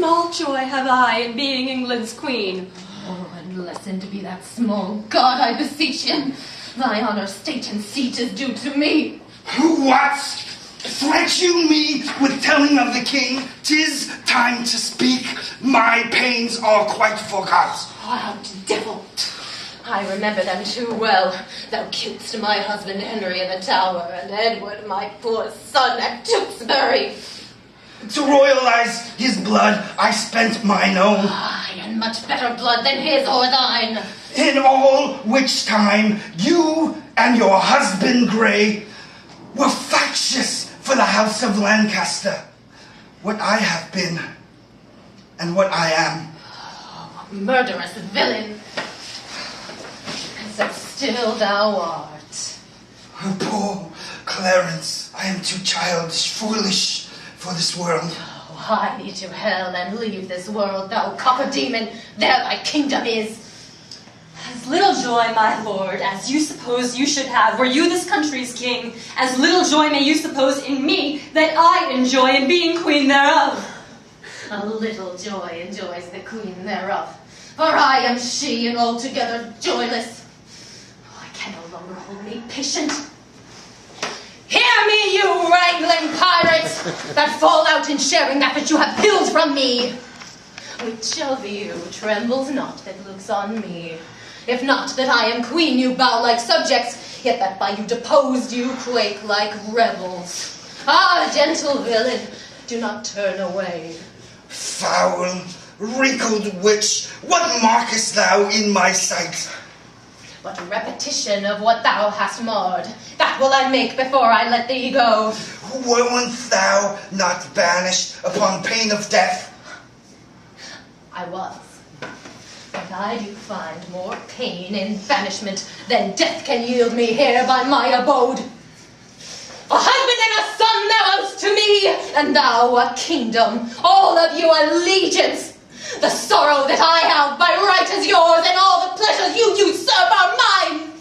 small joy have I in being England's queen. Oh, and lessen to be that small god, I beseech him. Thy honor, state, and seat is due to me. What? Threat you me with telling of the king? 'Tis time to speak. My pains are quite forgot. Wild devil! I remember them too well. Thou killedst my husband Henry in the Tower, and Edward, my poor son, at Tewkesbury. To royalize his blood, I spent mine own. Aye, and much better blood than his or thine. In all which time, you and your husband Grey were factious for the house of Lancaster. What I have been, and what I am. Oh, murderous villain. And so still thou art. Oh, poor Clarence, I am too childish, foolish for this world. Oh, hie thee to hell and leave this world, thou copper demon. There thy kingdom is. As little joy, my lord, as you suppose you should have, were you this country's king, as little joy may you suppose in me that I enjoy in being queen thereof. A little joy enjoys the queen thereof, for I am she and altogether joyless. Oh, I can no longer hold me patient. Hear me, you wrangling pirates, that fall out in sharing that which you have pilled from me. Which of you trembles not that looks on me? If not that I am queen, you bow like subjects, yet that by you deposed you quake like rebels. Ah, gentle villain, do not turn away. Foul, wrinkled witch, what markest thou in my sight? But a repetition of what thou hast marred, that will I make before I let thee go. Weren't thou not banished upon pain of death? I was. But I do find more pain in banishment than death can yield me here by my abode. A husband and a son thou owest to me, and thou a kingdom, all of you allegiance. The sorrow that I have by right is yours, and all the pleasures you usurp are mine.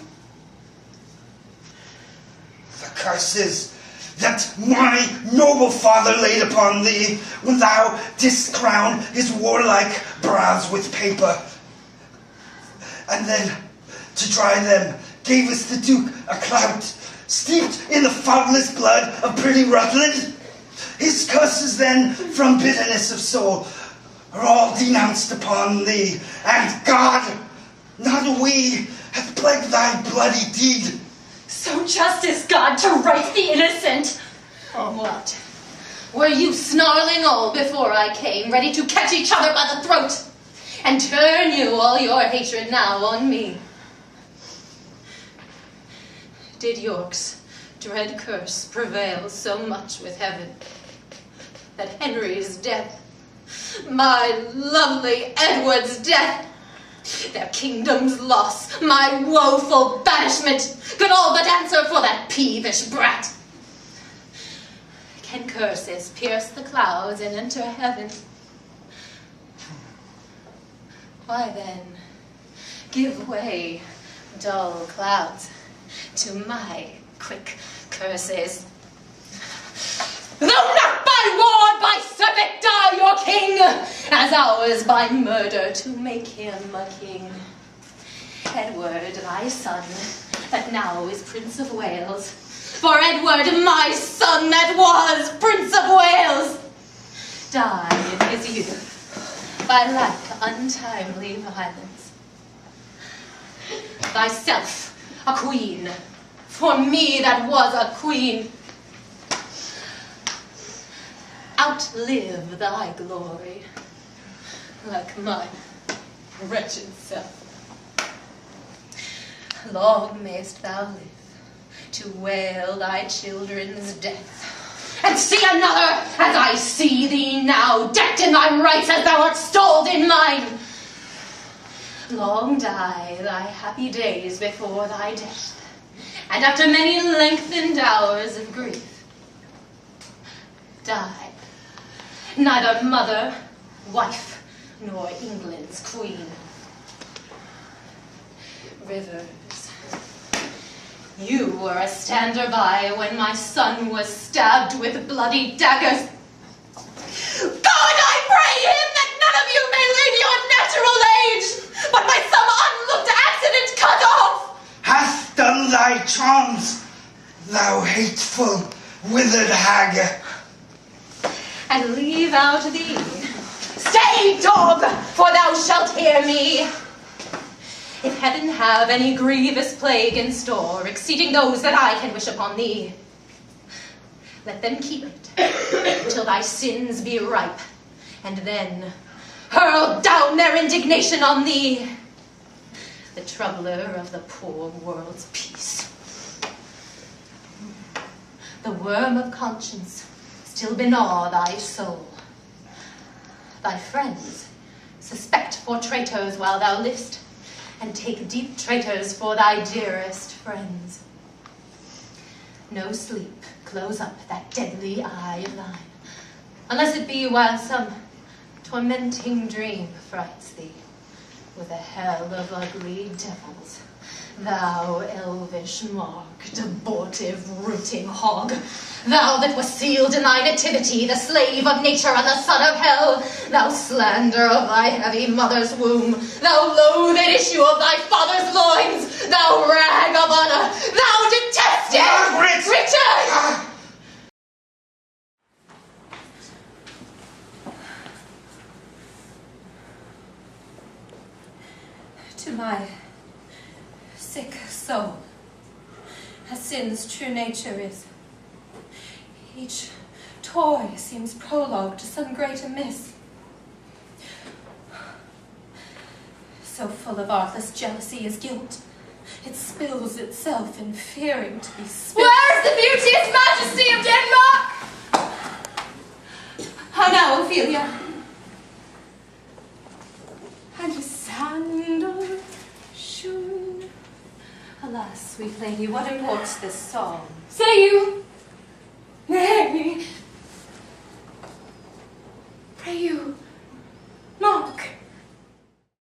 The curses that my noble father laid upon thee when thou didst crown his warlike brows with paper, and then to dry them gavest the Duke a clout steeped in the foulest blood of pretty Rutland. His curses then from bitterness of soul are all denounced upon thee, and God, not we, hath plagued thy bloody deed. So just is God to right the innocent. What? Were you snarling all before I came, ready to catch each other by the throat, and turn you all your hatred now on me? Did York's dread curse prevail so much with heaven that Henry's death, my lovely Edward's death, their kingdom's loss, my woeful banishment, could all but answer for that peevish brat? Can curses pierce the clouds and enter heaven? Why then, give way, dull clouds, to my quick curses. Though not by war, by serpent die your king, as ours by murder to make him a king. Edward, thy son, that now is Prince of Wales, for Edward, my son, that was Prince of Wales, died in his youth by like untimely violence. Thyself a queen, for me that was a queen. Outlive thy glory, like my wretched self. Long mayst thou live to wail thy children's death, and see another as I see thee now, decked in thy rights as thou art stalled in mine. Long die thy happy days before thy death, and after many lengthened hours of grief, die, neither mother, wife, nor England's queen. Rivers, you were a stander by when my son was stabbed with bloody daggers. God, I pray him that in your natural age, but by some unlooked accident cut off. Hath done thy charms, thou hateful, withered hag. And leave out thee. Stay, dog, for thou shalt hear me. If heaven have any grievous plague in store, exceeding those that I can wish upon thee, let them keep it till thy sins be ripe, and then hurl down their indignation on thee, the troubler of the poor world's peace. The worm of conscience still gnaw thy soul. Thy friends suspect for traitors while thou livest, and take deep traitors for thy dearest friends. No sleep, close up that deadly eye of thine, unless it be while some tormenting dream frights thee with a hell of ugly devils, thou elvish marked, abortive, rooting hog, thou that was sealed in thy nativity, the slave of nature and the son of hell, thou slander of thy heavy mother's womb, thou loathed issue of thy father's loins, thou rag of honor, thou detested Margaret! Richard! To my sick soul, as sin's true nature is, each toy seems prologue to some greater miss. So full of artless jealousy is guilt, it spills itself in fearing to be spilled. Where's the beauteous majesty of Denmark? How now, Ophelia? And the sandal shoon. Alas, sweet lady, what imports this song? Say you, Nay,